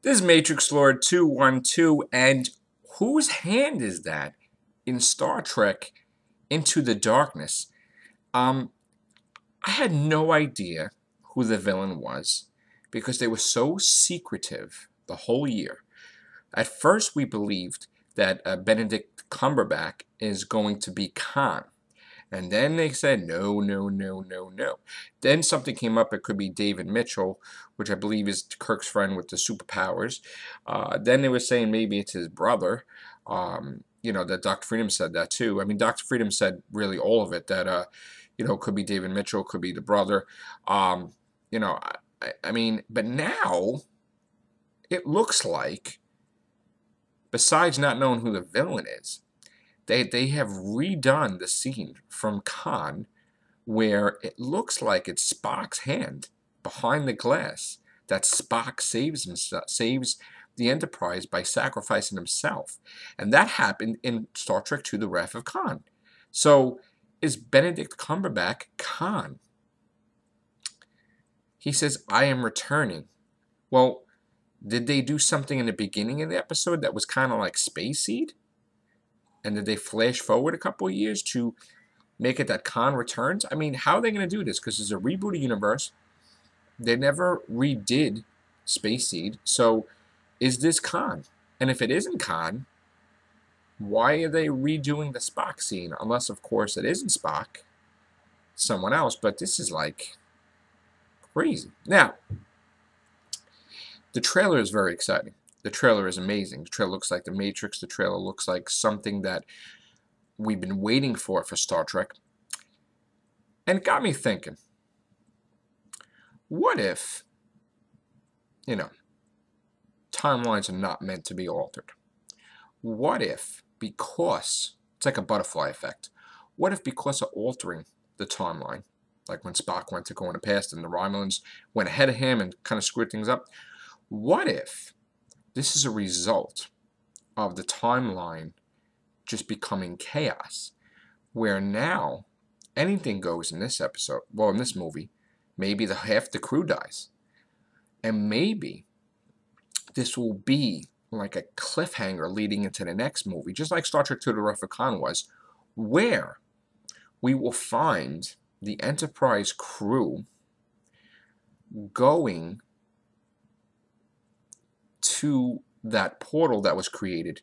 This is Matrixlord 212, and whose hand is that in Star Trek Into the Darkness? Um, I had no idea who the villain was because they were so secretive the whole year. At first, we believed that Benedict Cumberbatch is going to be Khan. And then they said, no, no, no, no, no. Then something came up. It could be David Mitchell, which I believe is Kirk's friend with the superpowers. Then they were saying maybe it's his brother. That Dr. Freedom said that too. I mean, Dr. Freedom said really all of it, that, it could be David Mitchell, could be the brother. But now it looks like, besides not knowing who the villain is, they have redone the scene from Khan where it looks like it's Spock's hand behind the glass, that Spock saves the Enterprise by sacrificing himself. And that happened in Star Trek II, The Wrath of Khan. So is Benedict Cumberbatch Khan? He says, I am returning. Well, did they do something in the beginning of the episode that was kind of like Space Seed? And did they flash forward a couple of years to make it that Khan returns? I mean, how are they going to do this? Because it's a rebooted universe. They never redid Space Seed. So is this Khan? And if it isn't Khan, why are they redoing the Spock scene? Unless, of course, it isn't Spock. Someone else. But this is like crazy. Now, the trailer is very exciting. The trailer is amazing. The trailer looks like The Matrix. The trailer looks like something that we've been waiting for Star Trek. And it got me thinking, what if, timelines are not meant to be altered? What if, because, it's like a butterfly effect, what if because of altering the timeline, like when Spock went to go in the past and the Romulans went ahead of him and kind of screwed things up, what if this is a result of the timeline just becoming chaos, where now anything goes in this episode, well, in this movie, maybe half the crew dies. And maybe this will be like a cliffhanger leading into the next movie, just like Star Trek II, The Wrath of Khan was, where we will find the Enterprise crew going to that portal that was created,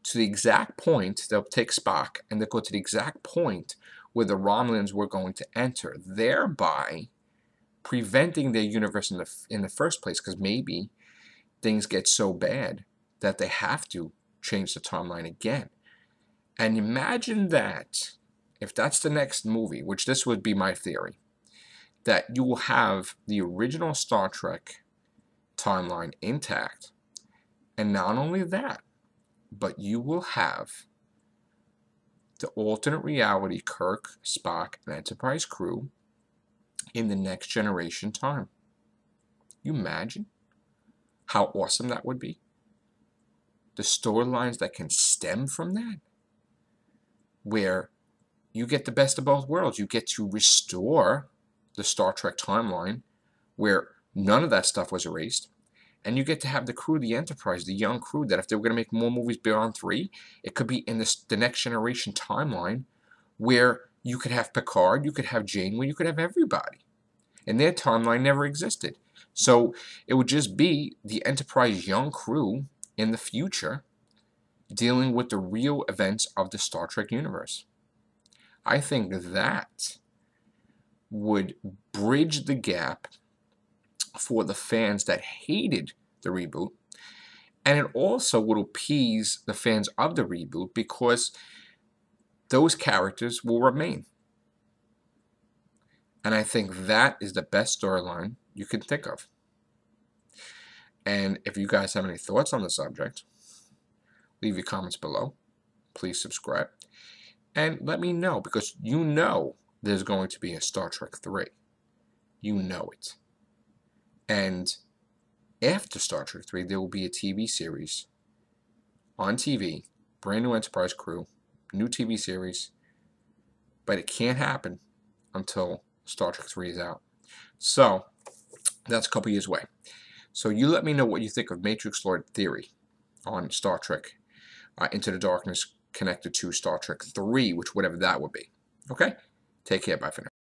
to the exact point. They'll take Spock and they'll go to the exact point where the Romulans were going to enter, thereby preventing their universe in the first place, because maybe things get so bad that they have to change the timeline again. And imagine that, if that's the next movie, which this would be my theory, that you will have the original Star Trek timeline intact. And not only that, but you will have the alternate reality Kirk, Spock, and Enterprise crew in the next generation time. You imagine how awesome that would be? The storylines that can stem from that, where you get the best of both worlds. You get to restore the Star Trek timeline where none of that stuff was erased. And you get to have the crew, the Enterprise, the young crew, that if they were going to make more movies beyond 3, it could be in the next generation timeline where you could have Picard, you could have Janeway, you could have everybody. And their timeline never existed. So it would just be the Enterprise young crew in the future dealing with the real events of the Star Trek universe. I think that would bridge the gap for the fans that hated the reboot, and it also would appease the fans of the reboot because those characters will remain. And I think that is the best storyline you can think of. And if you guys have any thoughts on the subject, leave your comments below. Please subscribe. And let me know, because you know there's going to be a Star Trek 3. You know it. And after Star Trek 3, there will be a TV series on TV, brand new Enterprise crew, new TV series, but it can't happen until Star Trek 3 is out. So that's a couple years away. So you let me know what you think of Matrixlord theory on Star Trek Into the Darkness connected to Star Trek 3, which whatever that would be. Okay? Take care. Bye for now.